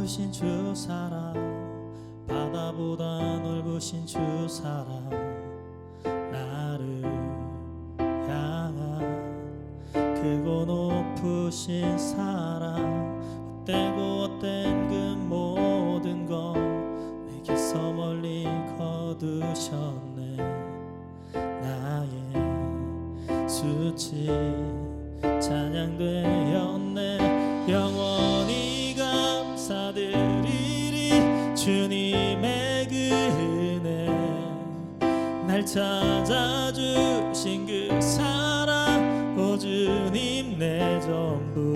높으신 주 사랑, 바다보다 넓으신 주 사랑, 나를 향한 크고 높으신 사랑, 헛되고 헛된 그 모든 것 내게서 멀리 거두셨네. 나의 수치 찬양되었네. 영원히 감사드리리 주님의 그 은혜, 날 찾아주신 그 사랑, 오 주님 내 전부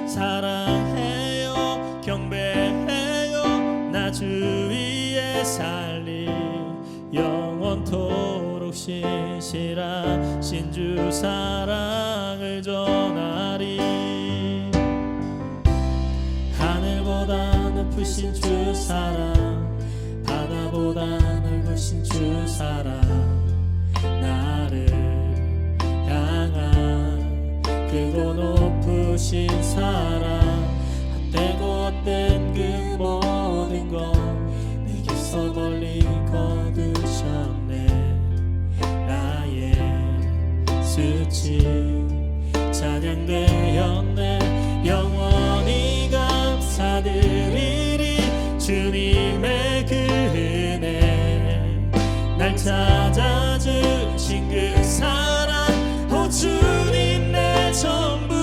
사랑해요 경배해요. 나 주 위에 살리 영원토록 신실하신 주 사랑을 전하리. 하늘보다 높으신 주 사랑, 바다보다 넓으신 주 사랑, 나를 향한 크고 높으신 사랑, 헛되고 헛된 그 모든 것 내게서 멀리 거두셨네. 나의 수치 찬양되었네. 영원히 감사드리리 주님의 그 은혜, 날 찾아주신 그 사랑, 오 주님 내 전부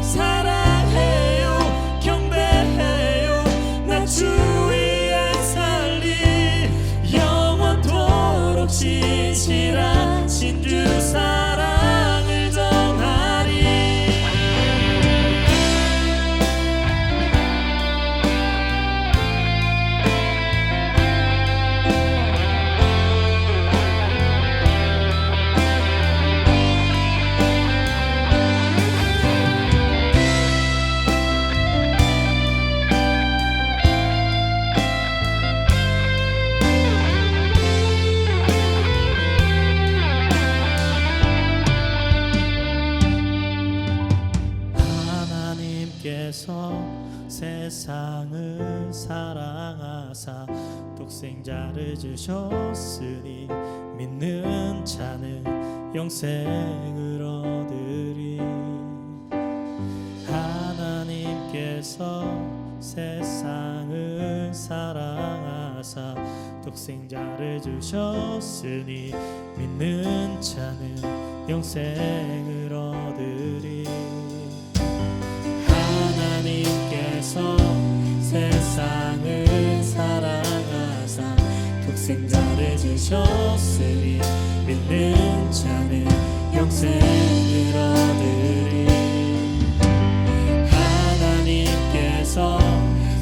사랑해요 경배해요. 나 주 위에 살리 영원토록 신실하신 주 사랑을 전하리. 세상을 사랑하사 독생자를 주셨으니 믿는 자는 영생을 얻으리. 하나님께서 세상을 사랑하사 독생자를 주셨으니 믿는 자는 영생을 얻으리. 하나님께서 세상을 사랑하사 독생자를 주셨으니 믿는 자는 영생을 얻으리. 하나님께서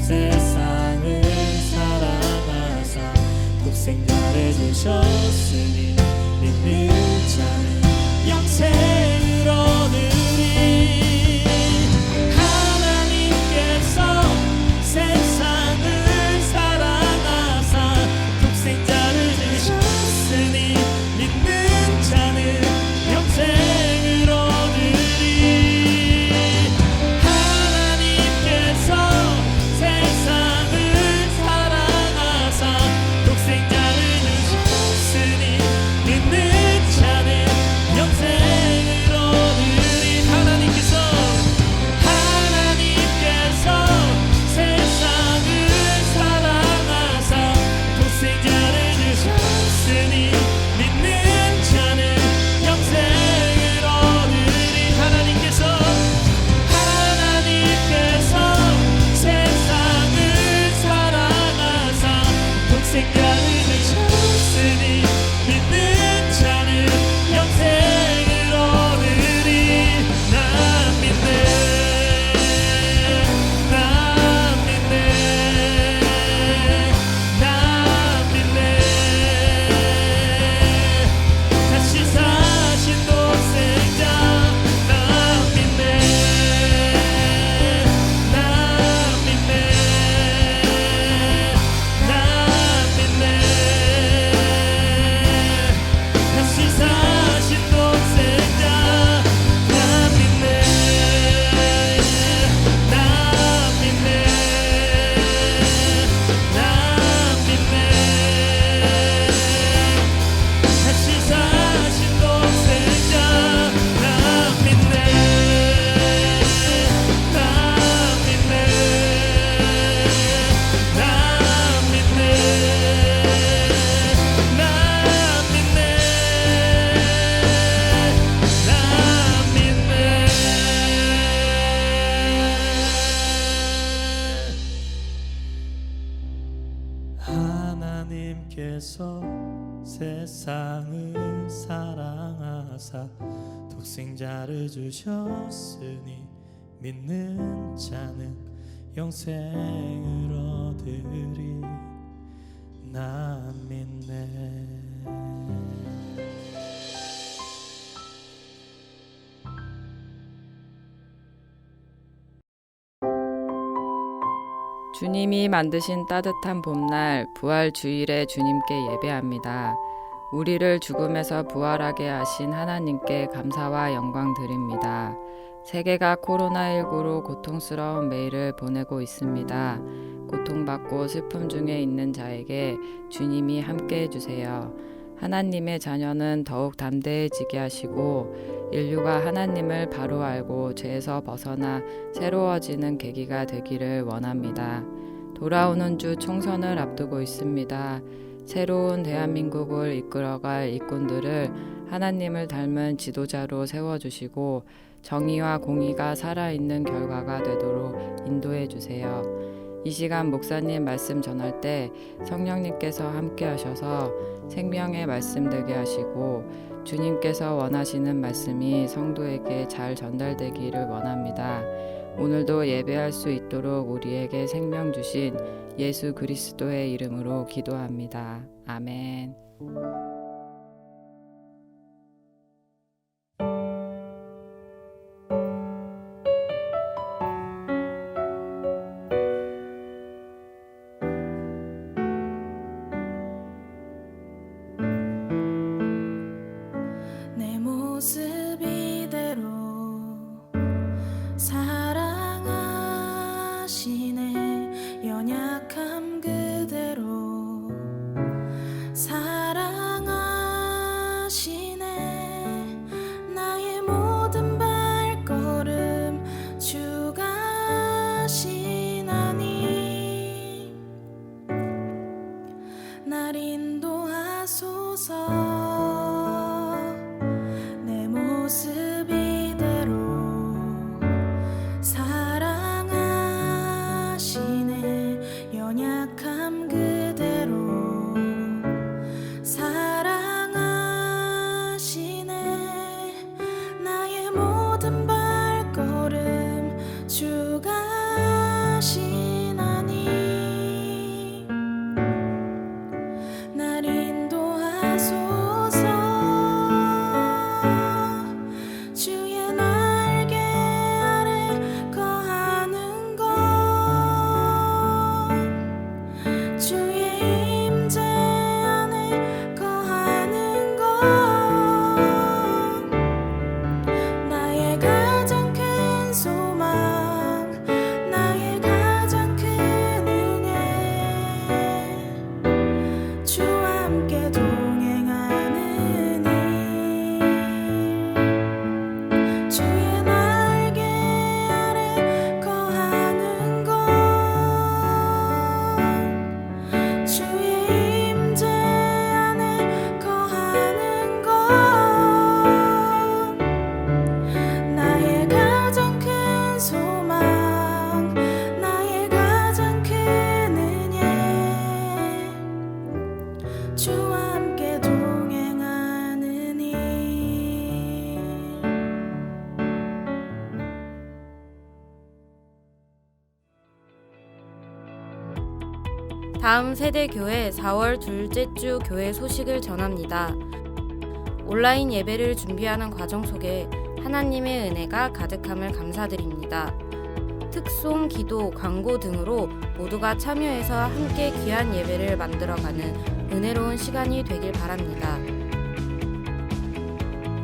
세상을 사랑하사 독생자를 주셨으니 믿는 자는 영생을 얻으리. 세상을 사랑하사 독생자를 주셨으니 믿는 세상을 사랑하사 독생자를 주셨으니 믿는 자는 영생을 얻으리. 나 믿네. 주님이 만드신 따뜻한 봄날 부활 주일에 주님께 예배합니다. 우리를 죽음에서 부활하게 하신 하나님께 감사와 영광 드립니다. 세계가 코로나19로 고통스러운 매일을 보내고 있습니다. 고통받고 슬픔 중에 있는 자에게 주님이 함께 해주세요. 하나님의 자녀는 더욱 담대해지게 하시고 인류가 하나님을 바로 알고 죄에서 벗어나 새로워지는 계기가 되기를 원합니다. 돌아오는 주 총선을 앞두고 있습니다. 새로운 대한민국을 이끌어갈 일꾼들을 하나님을 닮은 지도자로 세워주시고 정의와 공의가 살아있는 결과가 되도록 인도해 주세요. 이 시간 목사님 말씀 전할 때 성령님께서 함께 하셔서 생명의 말씀 되게 하시고 주님께서 원하시는 말씀이 성도에게 잘 전달되기를 원합니다. 오늘도 예배할 수 있도록 우리에게 생명 주신 예수 그리스도의 이름으로 기도합니다. 아멘. 내 모습 이대로 사랑하시네. 연약함 그대로 사랑하시네. 나의 모든 발걸음 주가 하시나니 날 인도하소서. 내 모습 이대로 사랑하시네. 연약함 그대로 사랑하시네. 나의 모든 발걸음 주가 하시나니 날 인도하소서. 주의 날개 아래 거하는 것 주의 임재 안에 거하는 것 나의 가장 큰 소망 나의 가장 큰 은혜 주와 함께 동행하는 일 주의 날개 아래 거하는 것 주의 임재 안에 거하는 것 나의 가장 큰 소망 나의 가장 큰 은혜 주와 함께 동행하는 일. 다음 세대교회 4월 둘째 주 교회 소식을 전합니다. 온라인 예배를 준비하는 과정 속에 하나님의 은혜가 가득함을 감사드립니다. 특송, 기도, 광고 등으로 모두가 참여해서 함께 귀한 예배를 만들어가는 은혜로운 시간이 되길 바랍니다.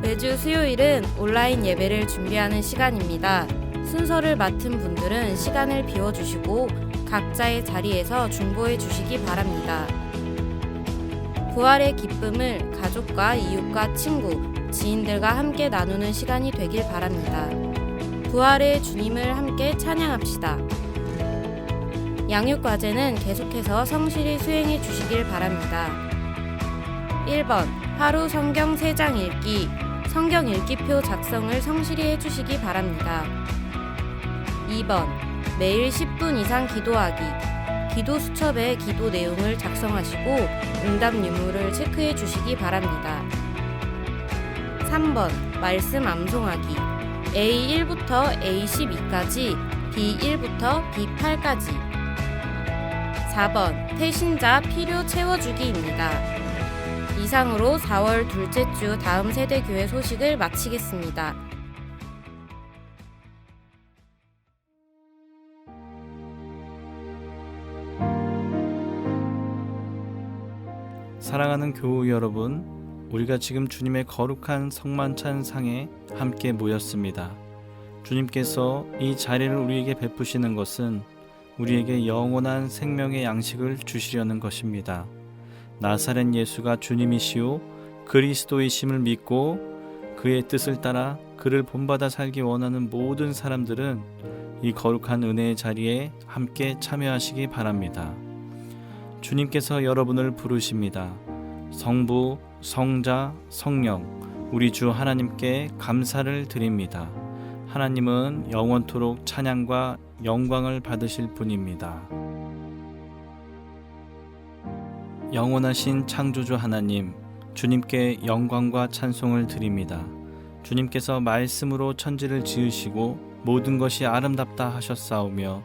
매주 수요일은 온라인 예배를 준비하는 시간입니다. 순서를 맡은 분들은 시간을 비워주시고 각자의 자리에서 중보해 주시기 바랍니다. 부활의 기쁨을 가족과 이웃과 친구, 지인들과 함께 나누는 시간이 되길 바랍니다. 부활의 주님을 함께 찬양합시다. 양육과제는 계속해서 성실히 수행해 주시길 바랍니다. 1번 하루 성경 3장 읽기, 성경 읽기표 작성을 성실히 해주시기 바랍니다. 2번 매일 10분 이상 기도하기, 기도 수첩에 기도 내용을 작성하시고 응답 유무를 체크해 주시기 바랍니다. 3번 말씀 암송하기 A1부터 A12까지 B1부터 B8까지 4번 태신자 필요 채워주기입니다. 이상으로 4월 둘째 주 다음 세대 교회 소식을 마치겠습니다. 사랑하는 교우 여러분, 우리가 지금 주님의 거룩한 성만찬 상에 함께 모였습니다. 주님께서 이 자리를 우리에게 베푸시는 것은 우리에게 영원한 생명의 양식을 주시려는 것입니다. 나사렛 예수가 주님이시오 그리스도이심을 믿고 그의 뜻을 따라 그를 본받아 살기 원하는 모든 사람들은 이 거룩한 은혜의 자리에 함께 참여하시기 바랍니다. 주님께서 여러분을 부르십니다. 성부, 성자, 성령, 우리 주 하나님께 감사를 드립니다. 하나님은 영원토록 찬양과 영광을 받으실 분입니다. 영원하신 창조주 하나님, 주님께 영광과 찬송을 드립니다. 주님께서 말씀으로 천지를 지으시고 모든 것이 아름답다 하셨사오며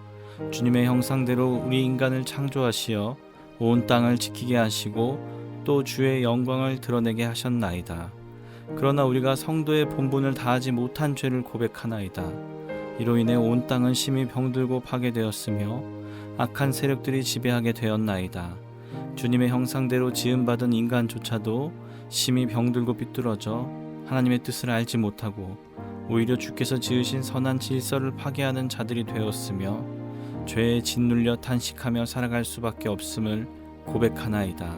주님의 형상대로 우리 인간을 창조하시어 온 땅을 지키게 하시고 또 주의 영광을 드러내게 하셨나이다. 그러나 우리가 성도의 본분을 다하지 못한 죄를 고백하나이다. 이로 인해 온 땅은 심히 병들고 파괴되었으며 악한 세력들이 지배하게 되었나이다. 주님의 형상대로 지음받은 인간조차도 심히 병들고 삐뚤어져 하나님의 뜻을 알지 못하고 오히려 주께서 지으신 선한 질서를 파괴하는 자들이 되었으며 죄에 짓눌려 탄식하며 살아갈 수밖에 없음을 고백하나이다.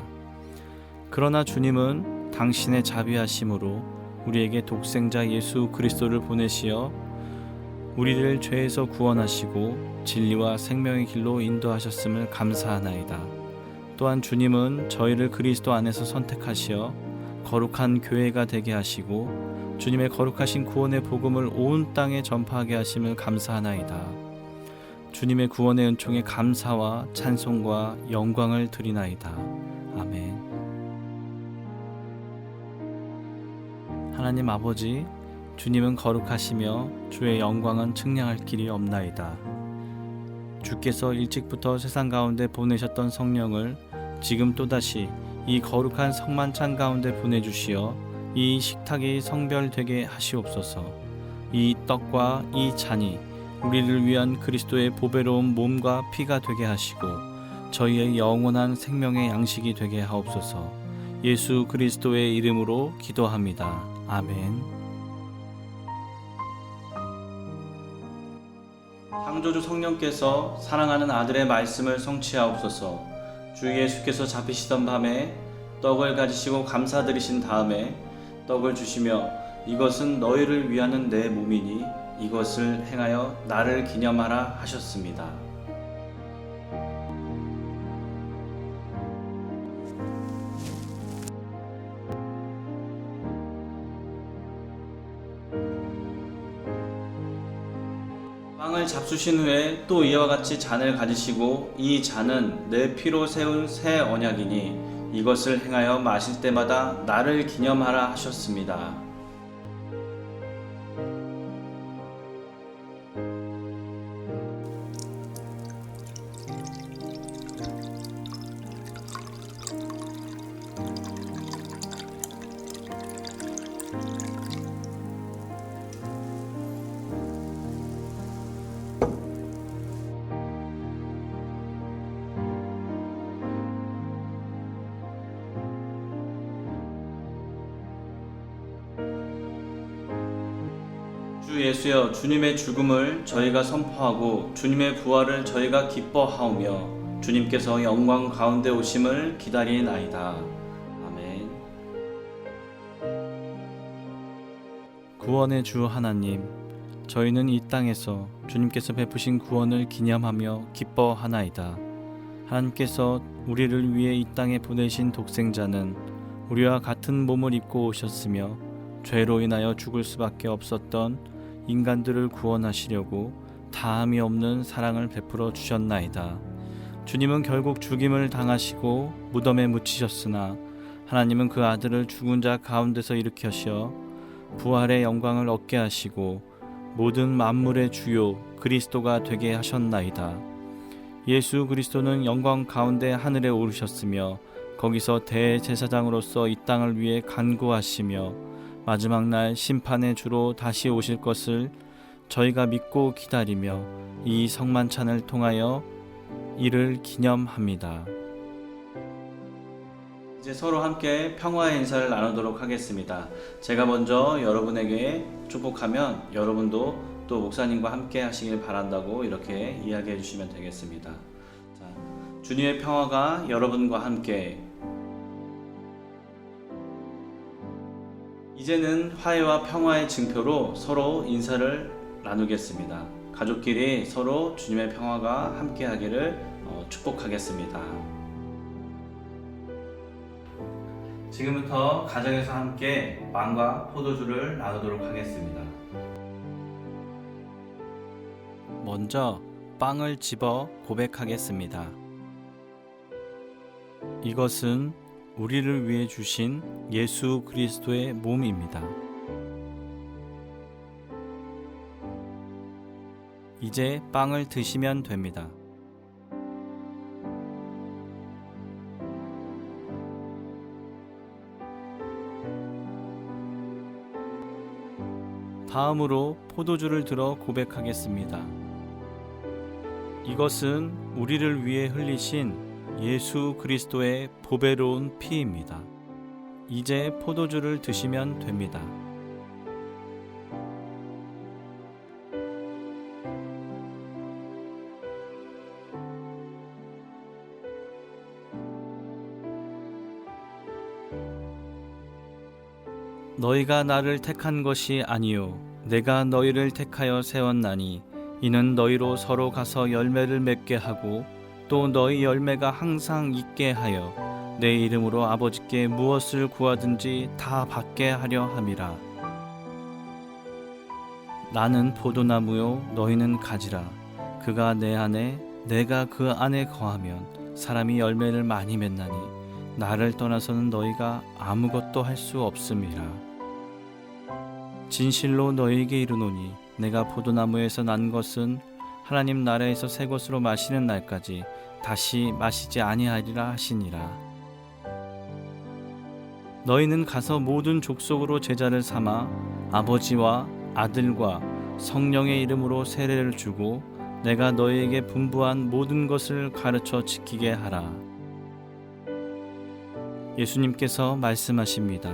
그러나 주님은 당신의 자비하심으로 우리에게 독생자 예수 그리스도를 보내시어 우리를 죄에서 구원하시고 진리와 생명의 길로 인도하셨음을 감사하나이다. 또한 주님은 저희를 그리스도 안에서 선택하시어 거룩한 교회가 되게 하시고 주님의 거룩하신 구원의 복음을 온 땅에 전파하게 하심을 감사하나이다. 주님의 구원의 은총에 감사와 찬송과 영광을 드리나이다. 아멘. 하나님 아버지, 주님은 거룩하시며 주의 영광은 측량할 길이 없나이다. 주께서 일찍부터 세상 가운데 보내셨던 성령을 지금 또다시 이 거룩한 성만찬 가운데 보내주시어 이 식탁이 성별되게 하시옵소서. 이 떡과 이 잔이 우리를 위한 그리스도의 보배로운 몸과 피가 되게 하시고 저희의 영원한 생명의 양식이 되게 하옵소서. 예수 그리스도의 이름으로 기도합니다. 아멘. 창조주 성령께서 사랑하는 아들의 말씀을 성취하옵소서. 주 예수께서 잡히시던 밤에 떡을 가지시고 감사드리신 다음에 떡을 주시며 이것은 너희를 위하는 내 몸이니 이것을 행하여 나를 기념하라 하셨습니다. 빵을 잡수신 후에 또 이와 같이 잔을 가지시고 이 잔은 내 피로 세운 새 언약이니 이것을 행하여 마실 때마다 나를 기념하라 하셨습니다. 주 예수여, 주님의 죽음을 저희가 선포하고 주님의 부활을 저희가 기뻐하오며 주님께서 영광 가운데 오심을 기다리나이다. 아멘. 구원의 주 하나님, 저희는 이 땅에서 주님께서 베푸신 구원을 기념하며 기뻐하나이다. 하나님께서 우리를 위해 이 땅에 보내신 독생자는 우리와 같은 몸을 입고 오셨으며 죄로 인하여 죽을 수밖에 없었던 인간들을 구원하시려고 다함이 없는 사랑을 베풀어 주셨나이다. 주님은 결국 죽임을 당하시고 무덤에 묻히셨으나 하나님은 그 아들을 죽은 자 가운데서 일으켜셔 부활의 영광을 얻게 하시고 모든 만물의 주요 그리스도가 되게 하셨나이다. 예수 그리스도는 영광 가운데 하늘에 오르셨으며 거기서 대제사장으로서 이 땅을 위해 간구하시며 마지막 날 심판의 주로 다시 오실 것을 저희가 믿고 기다리며 이 성만찬을 통하여 이를 기념합니다. 이제 서로 함께 평화의 인사를 나누도록 하겠습니다. 제가 먼저 여러분에게 축복하면 여러분도 또 목사님과 함께 하시길 바란다고 이렇게 이야기해 주시면 되겠습니다. 자, 주님의 평화가 여러분과 함께. 이제는 화해와 평화의 증표로 서로 인사를 나누겠습니다. 가족끼리 서로 주님의 평화가 함께 하기를 축복하겠습니다. 지금부터 가정에서 함께 빵과 포도주를 나누도록 하겠습니다. 먼저 빵을 집어 고백하겠습니다. 이것은 우리를 위해 주신 예수 그리스도의 몸입니다. 이제 빵을 드시면 됩니다. 다음으로 포도주를 들어 고백하겠습니다. 이것은 우리를 위해 흘리신 예수 그리스도의 보배로운 피입니다. 이제 포도주를 드시면 됩니다. 너희가 나를 택한 것이 아니요 내가 너희를 택하여 세웠나니 이는 너희로 서로 가서 열매를 맺게 하고 또 너희 열매가 항상 있게 하여 내 이름으로 아버지께 무엇을 구하든지 다 받게 하려 함이라. 나는 포도나무요 너희는 가지라. 그가 내 안에 내가 그 안에 거하면 사람이 열매를 많이 맺나니 나를 떠나서는 너희가 아무것도 할 수 없음이라. 진실로 너희에게 이르노니 내가 포도나무에서 난 것은 하나님 나라에서 새 것으로 마시는 날까지 다시 마시지 아니하리라 하시니라. 너희는 가서 모든 족속으로 제자를 삼아 아버지와 아들과 성령의 이름으로 세례를 주고 내가 너희에게 분부한 모든 것을 가르쳐 지키게 하라. 예수님께서 말씀하십니다.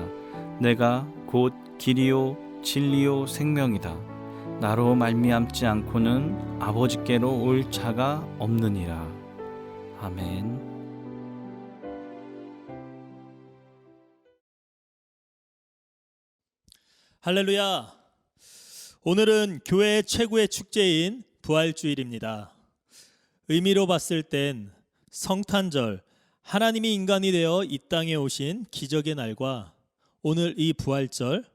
내가 곧 길이요 진리요 생명이다. 나로 말미암지 않고는 아버지께로 올 자가 없느니라. 아멘. 할렐루야. 오늘은 교회의 최고의 축제인 부활주일입니다. 의미로 봤을 땐 성탄절, 하나님이 인간이 되어 이 땅에 오신 기적의 날과 오늘 이 부활절,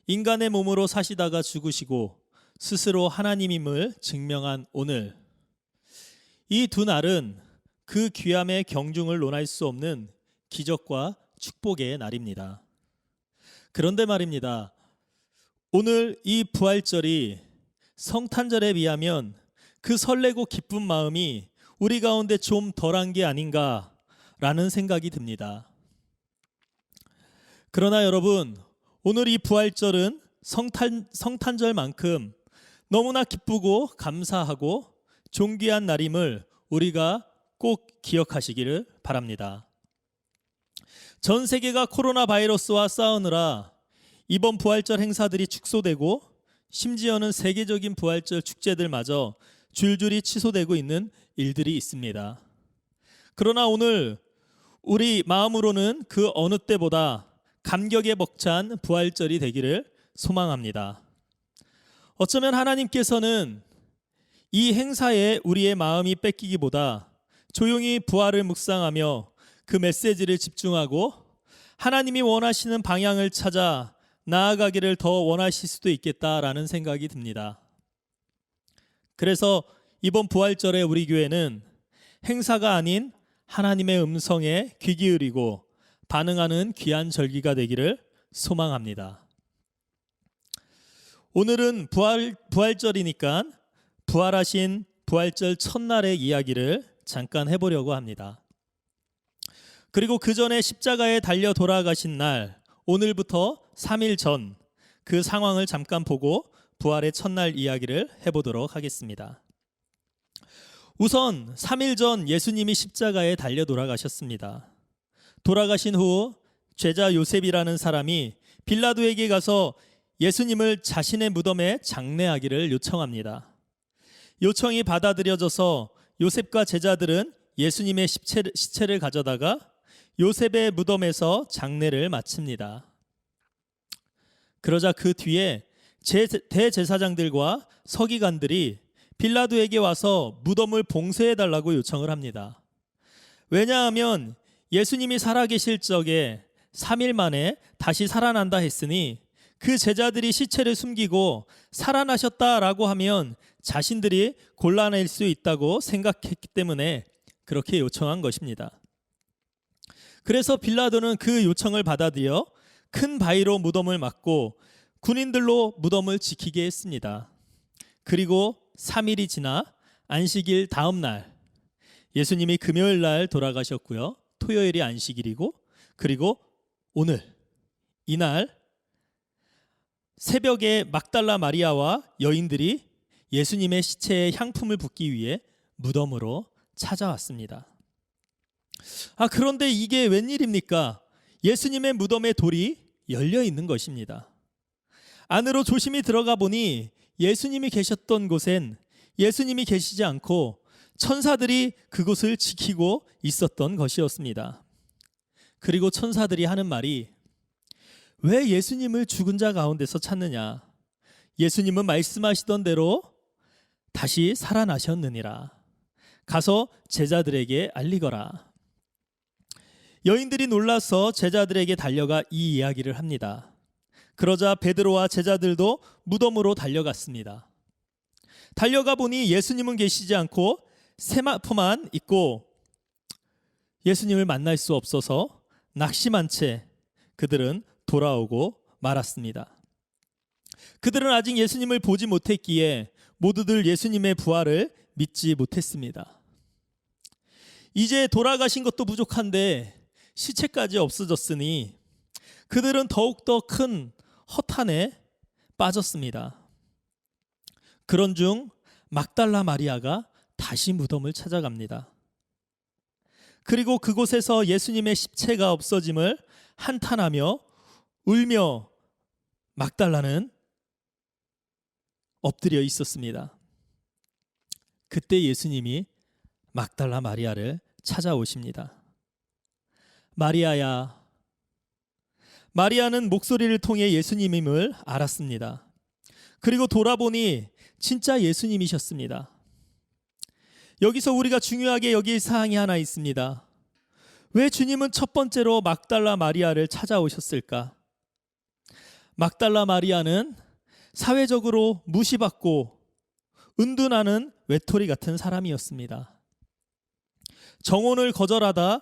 인간의 몸으로 사시다가 죽으시고 스스로 하나님임을 증명한 오늘, 이 두 날은 그 귀함의 경중을 논할 수 없는 기적과 축복의 날입니다. 그런데 말입니다. 오늘 이 부활절이 성탄절에 비하면 그 설레고 기쁜 마음이 우리 가운데 좀 덜한 게 아닌가라는 생각이 듭니다. 그러나 여러분, 오늘 이 부활절은 성탄절만큼 너무나 기쁘고 감사하고 존귀한 날임을 우리가 꼭 기억하시기를 바랍니다. 전 세계가 코로나 바이러스와 싸우느라 이번 부활절 행사들이 축소되고 심지어는 세계적인 부활절 축제들마저 줄줄이 취소되고 있는 일들이 있습니다. 그러나 오늘 우리 마음으로는 그 어느 때보다 감격에 벅찬 부활절이 되기를 소망합니다. 어쩌면 하나님께서는 이 행사에 우리의 마음이 뺏기기보다 조용히 부활을 묵상하며 그 메시지를 집중하고 하나님이 원하시는 방향을 찾아 나아가기를 더 원하실 수도 있겠다라는 생각이 듭니다. 그래서 이번 부활절에 우리 교회는 행사가 아닌 하나님의 음성에 귀 기울이고 반응하는 귀한 절기가 되기를 소망합니다. 오늘은 부활절이니까 부활하신 부활절 첫날의 이야기를 잠깐 해보려고 합니다. 그리고 그 전에 십자가에 달려 돌아가신 날, 오늘부터 3일 전 그 상황을 잠깐 보고 부활의 첫날 이야기를 해보도록 하겠습니다. 우선 3일 전 예수님이 십자가에 달려 돌아가셨습니다. 돌아가신 후 제자 요셉이라는 사람이 빌라도에게 가서 예수님을 자신의 무덤에 장례하기를 요청합니다. 요청이 받아들여져서 요셉과 제자들은 예수님의 시체를 가져다가 요셉의 무덤에서 장례를 마칩니다. 그러자 그 뒤에 대제사장들과 서기관들이 빌라도에게 와서 무덤을 봉쇄해달라고 요청을 합니다. 왜냐하면 예수님이 살아계실 적에 3일 만에 다시 살아난다 했으니 그 제자들이 시체를 숨기고 살아나셨다라고 하면 자신들이 곤란할 수 있다고 생각했기 때문에 그렇게 요청한 것입니다. 그래서 빌라도는 그 요청을 받아들여 큰 바위로 무덤을 막고 군인들로 무덤을 지키게 했습니다. 그리고 3일이 지나 안식일 다음 날 예수님이 금요일 날 돌아가셨고요. 토요일이 안식일이고 그리고 오늘 이날 새벽에 막달라 마리아와 여인들이 예수님의 시체에 향품을 붓기 위해 무덤으로 찾아왔습니다. 그런데 이게 웬일입니까? 예수님의 무덤의 돌이 열려 있는 것입니다. 안으로 조심히 들어가 보니 예수님이 계셨던 곳엔 예수님이 계시지 않고 천사들이 그곳을 지키고 있었던 것이었습니다. 그리고 천사들이 하는 말이 왜 예수님을 죽은 자 가운데서 찾느냐? 예수님은 말씀하시던 대로 다시 살아나셨느니라. 가서 제자들에게 알리거라. 여인들이 놀라서 제자들에게 달려가 이 이야기를 합니다. 그러자 베드로와 제자들도 무덤으로 달려갔습니다. 달려가 보니 예수님은 계시지 않고 세마포만 있고 예수님을 만날 수 없어서 낙심한 채 그들은 돌아오고 말았습니다. 그들은 아직 예수님을 보지 못했기에 모두들 예수님의 부활을 믿지 못했습니다. 이제 돌아가신 것도 부족한데 시체까지 없어졌으니 그들은 더욱더 큰 허탄에 빠졌습니다. 그런 중 막달라 마리아가 다시 무덤을 찾아갑니다. 그리고 그곳에서 예수님의 시체가 없어짐을 한탄하며 울며 막달라는 엎드려 있었습니다. 그때 예수님이 막달라 마리아를 찾아오십니다. 마리아야. 마리아는 목소리를 통해 예수님임을 알았습니다. 그리고 돌아보니 진짜 예수님이셨습니다. 여기서 우리가 중요하게 여길 사항이 하나 있습니다. 왜 주님은 첫 번째로 막달라 마리아를 찾아오셨을까? 막달라 마리아는 사회적으로 무시받고 은둔하는 외톨이 같은 사람이었습니다. 정혼을 거절하다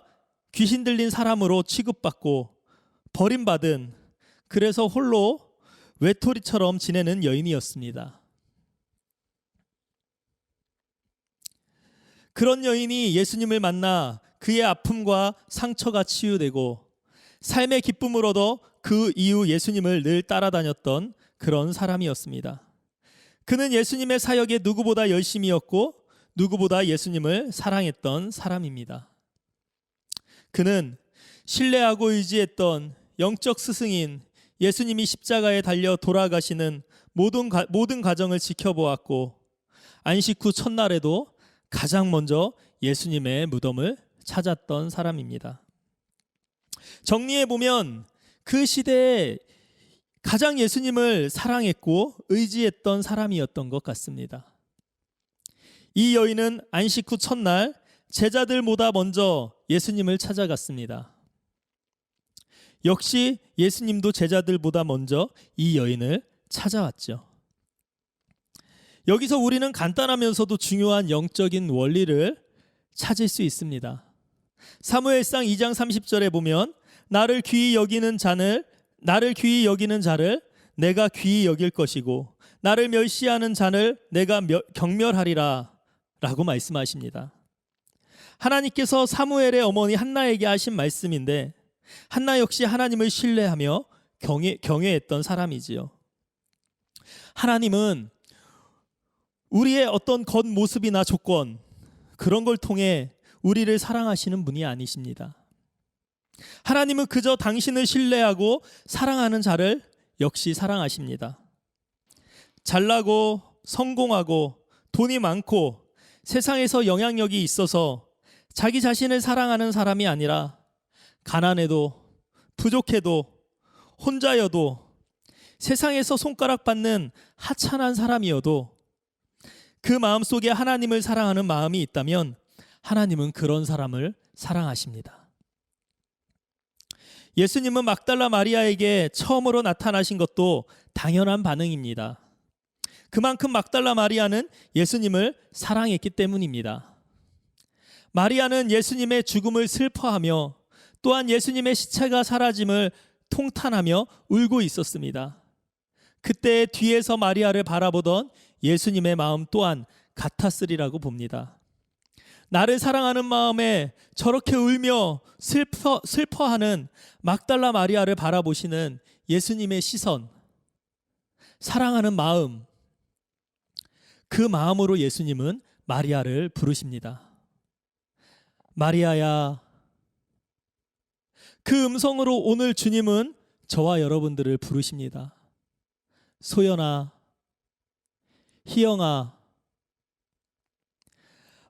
귀신 들린 사람으로 취급받고 버림받은, 그래서 홀로 외톨이처럼 지내는 여인이었습니다. 그런 여인이 예수님을 만나 그의 아픔과 상처가 치유되고 삶의 기쁨을 얻어 그 이후 예수님을 늘 따라다녔던 그런 사람이었습니다. 그는 예수님의 사역에 누구보다 열심이었고 누구보다 예수님을 사랑했던 사람입니다. 그는 신뢰하고 의지했던 영적 스승인 예수님이 십자가에 달려 돌아가시는 모든 과정을 지켜보았고 안식 후 첫날에도 가장 먼저 예수님의 무덤을 찾았던 사람입니다. 정리해보면 그 시대에 가장 예수님을 사랑했고 의지했던 사람이었던 것 같습니다. 이 여인은 안식 후 첫날 제자들보다 먼저 예수님을 찾아갔습니다. 역시 예수님도 제자들보다 먼저 이 여인을 찾아왔죠. 여기서 우리는 간단하면서도 중요한 영적인 원리를 찾을 수 있습니다. 사무엘상 2장 30절에 보면 나를 귀히 여기는 자를 내가 귀히 여길 것이고 나를 멸시하는 자를 내가 경멸하리라 라고 말씀하십니다. 하나님께서 사무엘의 어머니 한나에게 하신 말씀인데 한나 역시 하나님을 신뢰하며 경외했던 사람이지요. 하나님은 우리의 어떤 겉모습이나 조건 그런 걸 통해 우리를 사랑하시는 분이 아니십니다. 하나님은 그저 당신을 신뢰하고 사랑하는 자를 역시 사랑하십니다. 잘나고 성공하고 돈이 많고 세상에서 영향력이 있어서 자기 자신을 사랑하는 사람이 아니라 가난해도 부족해도 혼자여도 세상에서 손가락받는 하찮은 사람이어도 그 마음속에 하나님을 사랑하는 마음이 있다면 하나님은 그런 사람을 사랑하십니다. 예수님은 막달라 마리아에게 처음으로 나타나신 것도 당연한 반응입니다. 그만큼 막달라 마리아는 예수님을 사랑했기 때문입니다. 마리아는 예수님의 죽음을 슬퍼하며 또한 예수님의 시체가 사라짐을 통탄하며 울고 있었습니다. 그때 뒤에서 마리아를 바라보던 예수님의 마음 또한 같았으리라고 봅니다. 나를 사랑하는 마음에 저렇게 울며 슬퍼하는 막달라 마리아를 바라보시는 예수님의 시선, 사랑하는 마음, 그 마음으로 예수님은 마리아를 부르십니다. 마리아야. 그 음성으로 오늘 주님은 저와 여러분들을 부르십니다. 소연아, 희영아.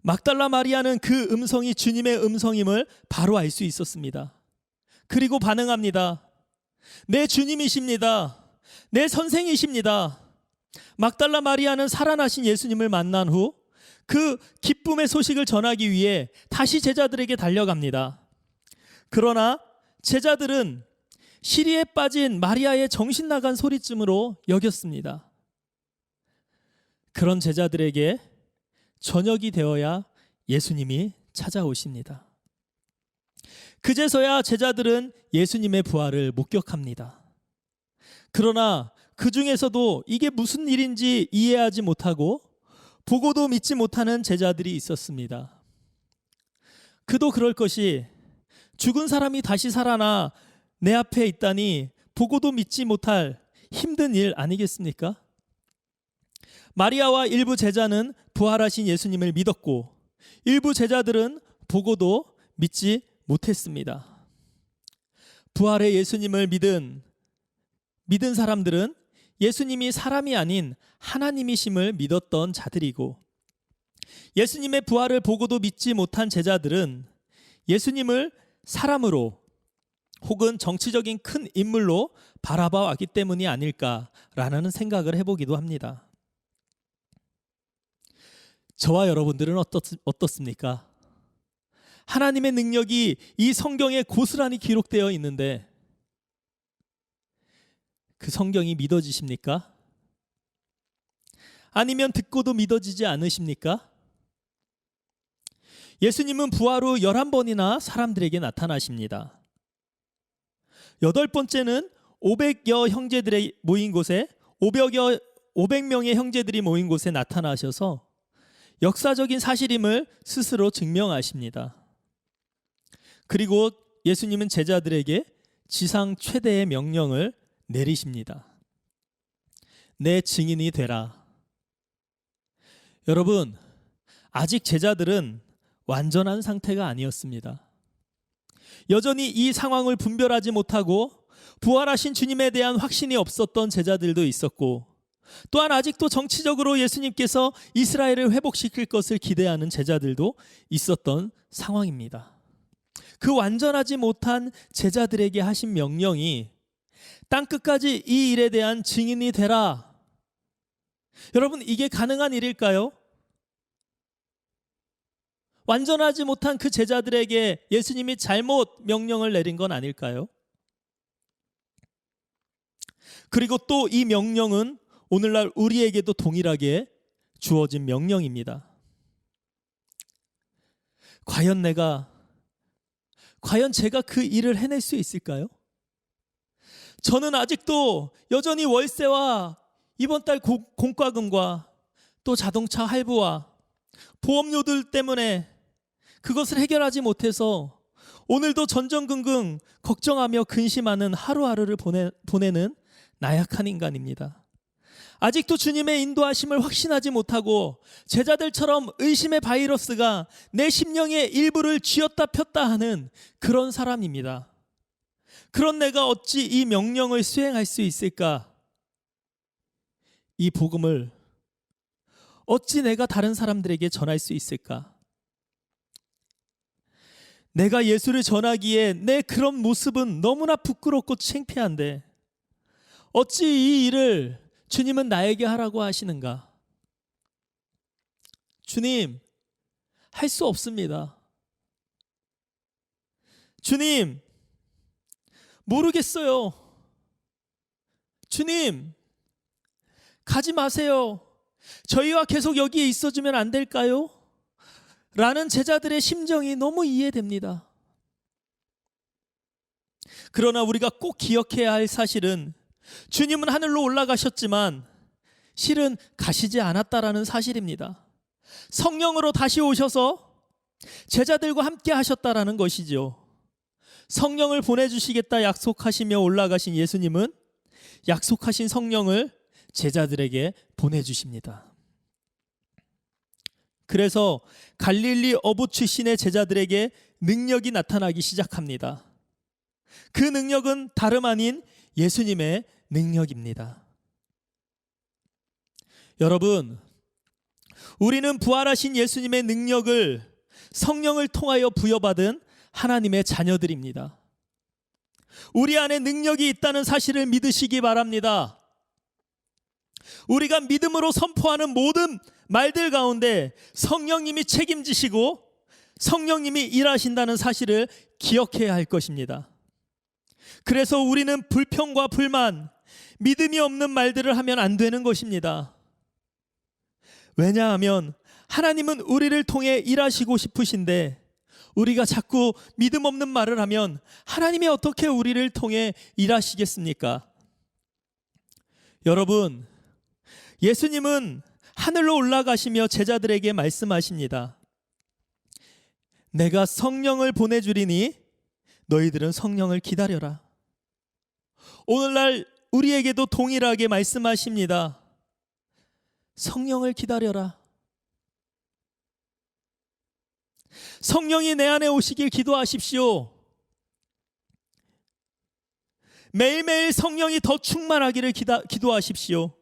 막달라 마리아는 그 음성이 주님의 음성임을 바로 알 수 있었습니다. 그리고 반응합니다. 내 주님이십니다. 내 선생이십니다. 막달라 마리아는 살아나신 예수님을 만난 후 그 기쁨의 소식을 전하기 위해 다시 제자들에게 달려갑니다. 그러나 제자들은 시리에 빠진 마리아의 정신 나간 소리쯤으로 여겼습니다. 그런 제자들에게 저녁이 되어야 예수님이 찾아오십니다. 그제서야 제자들은 예수님의 부활을 목격합니다. 그러나 그 중에서도 이게 무슨 일인지 이해하지 못하고 보고도 믿지 못하는 제자들이 있었습니다. 그도 그럴 것이 죽은 사람이 다시 살아나 내 앞에 있다니 보고도 믿지 못할 힘든 일 아니겠습니까? 마리아와 일부 제자는 부활하신 예수님을 믿었고 일부 제자들은 보고도 믿지 못했습니다. 부활의 예수님을 믿은 사람들은 예수님이 사람이 아닌 하나님이심을 믿었던 자들이고 예수님의 부활을 보고도 믿지 못한 제자들은 예수님을 사람으로 혹은 정치적인 큰 인물로 바라봐 왔기 때문이 아닐까라는 생각을 해보기도 합니다. 저와 여러분들은 어떻습니까? 하나님의 능력이 이 성경에 고스란히 기록되어 있는데 그 성경이 믿어지십니까? 아니면 듣고도 믿어지지 않으십니까? 예수님은 부활 후 11번이나 사람들에게 나타나십니다. 8번째는 500여 형제들이 모인 곳에 500명의 형제들이 모인 곳에 나타나셔서 역사적인 사실임을 스스로 증명하십니다. 그리고 예수님은 제자들에게 지상 최대의 명령을 내리십니다. 내 증인이 되라. 여러분, 아직 제자들은 완전한 상태가 아니었습니다. 여전히 이 상황을 분별하지 못하고 부활하신 주님에 대한 확신이 없었던 제자들도 있었고 또한 아직도 정치적으로 예수님께서 이스라엘을 회복시킬 것을 기대하는 제자들도 있었던 상황입니다. 그 완전하지 못한 제자들에게 하신 명령이 땅끝까지 이 일에 대한 증인이 되라. 여러분, 이게 가능한 일일까요? 완전하지 못한 그 제자들에게 예수님이 잘못 명령을 내린 건 아닐까요? 그리고 또 이 명령은 오늘날 우리에게도 동일하게 주어진 명령입니다. 과연 제가 그 일을 해낼 수 있을까요? 저는 아직도 여전히 월세와 이번 달 공과금과 또 자동차 할부와 보험료들 때문에 그것을 해결하지 못해서 오늘도 전전긍긍 걱정하며 근심하는 하루하루를 보내는 나약한 인간입니다. 아직도 주님의 인도하심을 확신하지 못하고 제자들처럼 의심의 바이러스가 내 심령의 일부를 쥐었다 폈다 하는 그런 사람입니다. 그런 내가 어찌 이 명령을 수행할 수 있을까? 이 복음을 어찌 내가 다른 사람들에게 전할 수 있을까? 내가 예수를 전하기에 내 그런 모습은 너무나 부끄럽고 창피한데 어찌 이 일을 주님은 나에게 하라고 하시는가? 주님, 할 수 없습니다. 주님, 모르겠어요. 주님, 가지 마세요. 저희와 계속 여기에 있어주면 안 될까요? 라는 제자들의 심정이 너무 이해됩니다. 그러나 우리가 꼭 기억해야 할 사실은 주님은 하늘로 올라가셨지만 실은 가시지 않았다라는 사실입니다. 성령으로 다시 오셔서 제자들과 함께 하셨다라는 것이죠. 성령을 보내주시겠다 약속하시며 올라가신 예수님은 약속하신 성령을 제자들에게 보내주십니다. 그래서 갈릴리 어부 출신의 제자들에게 능력이 나타나기 시작합니다. 그 능력은 다름 아닌 예수님의 능력입니다. 여러분, 우리는 부활하신 예수님의 능력을 성령을 통하여 부여받은 하나님의 자녀들입니다. 우리 안에 능력이 있다는 사실을 믿으시기 바랍니다. 우리가 믿음으로 선포하는 모든 말들 가운데 성령님이 책임지시고 성령님이 일하신다는 사실을 기억해야 할 것입니다. 그래서 우리는 불평과 불만, 믿음이 없는 말들을 하면 안 되는 것입니다. 왜냐하면 하나님은 우리를 통해 일하시고 싶으신데 우리가 자꾸 믿음 없는 말을 하면 하나님이 어떻게 우리를 통해 일하시겠습니까? 여러분, 예수님은 하늘로 올라가시며 제자들에게 말씀하십니다. 내가 성령을 보내주리니 너희들은 성령을 기다려라. 오늘날 우리에게도 동일하게 말씀하십니다. 성령을 기다려라. 성령이 내 안에 오시길 기도하십시오. 매일매일 성령이 더 충만하기를 기도하십시오.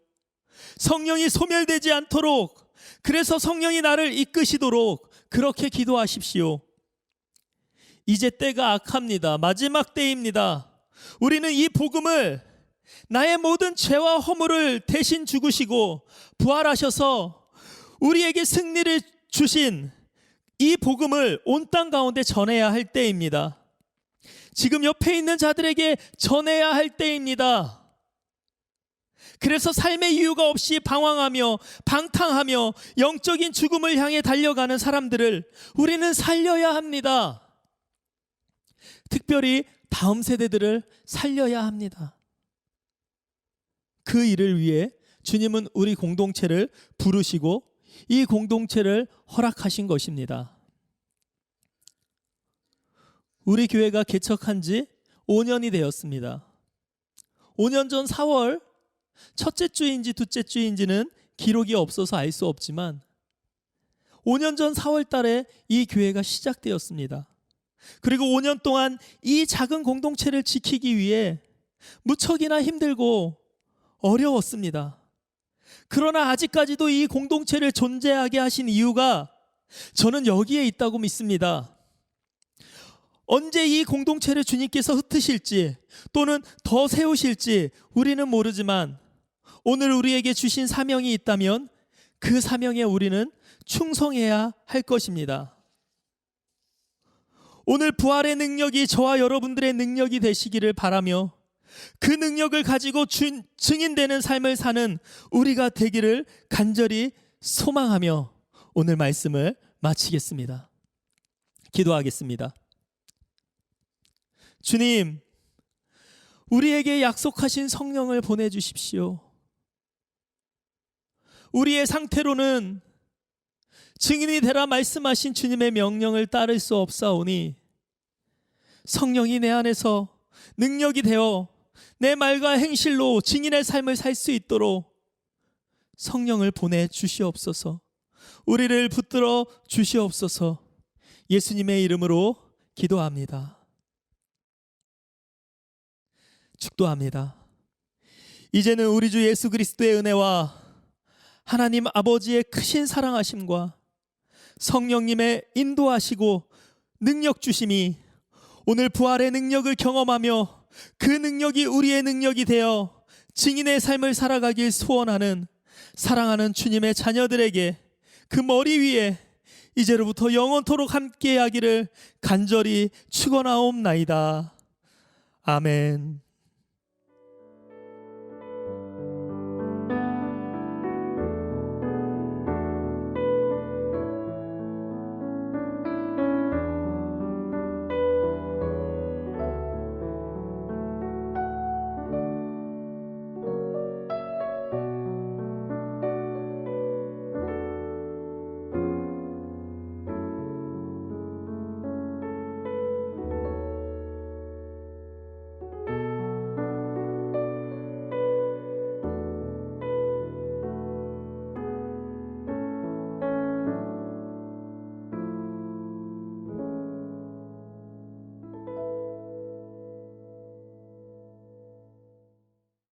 성령이 소멸되지 않도록, 그래서 성령이 나를 이끄시도록 그렇게 기도하십시오. 이제 때가 악합니다. 마지막 때입니다. 우리는 이 복음을, 나의 모든 죄와 허물을 대신 죽으시고 부활하셔서 우리에게 승리를 주신 이 복음을 온 땅 가운데 전해야 할 때입니다. 지금 옆에 있는 자들에게 전해야 할 때입니다. 그래서 삶의 이유가 없이 방황하며 방탕하며 영적인 죽음을 향해 달려가는 사람들을 우리는 살려야 합니다. 특별히 다음 세대들을 살려야 합니다. 그 일을 위해 주님은 우리 공동체를 부르시고 이 공동체를 허락하신 것입니다. 우리 교회가 개척한 지 5년이 되었습니다. 5년 전 4월 첫째 주인지 둘째 주인지는 기록이 없어서 알 수 없지만 5년 전 4월 달에 이 교회가 시작되었습니다. 그리고 5년 동안 이 작은 공동체를 지키기 위해 무척이나 힘들고 어려웠습니다. 그러나 아직까지도 이 공동체를 존재하게 하신 이유가 저는 여기에 있다고 믿습니다. 언제 이 공동체를 주님께서 흩으실지 또는 더 세우실지 우리는 모르지만 오늘 우리에게 주신 사명이 있다면 그 사명에 우리는 충성해야 할 것입니다. 오늘 부활의 능력이 저와 여러분들의 능력이 되시기를 바라며 그 능력을 가지고 증인되는 삶을 사는 우리가 되기를 간절히 소망하며 오늘 말씀을 마치겠습니다. 기도하겠습니다. 주님, 우리에게 약속하신 성령을 보내주십시오. 우리의 상태로는 증인이 되라 말씀하신 주님의 명령을 따를 수 없사오니 성령이 내 안에서 능력이 되어 내 말과 행실로 증인의 삶을 살 수 있도록 성령을 보내주시옵소서. 우리를 붙들어 주시옵소서. 예수님의 이름으로 기도합니다. 축도합니다. 이제는 우리 주 예수 그리스도의 은혜와 하나님 아버지의 크신 사랑하심과 성령님의 인도하시고 능력 주심이 오늘 부활의 능력을 경험하며 그 능력이 우리의 능력이 되어 증인의 삶을 살아가길 소원하는 사랑하는 주님의 자녀들에게 그 머리 위에 이제로부터 영원토록 함께하기를 간절히 축원하옵나이다. 아멘.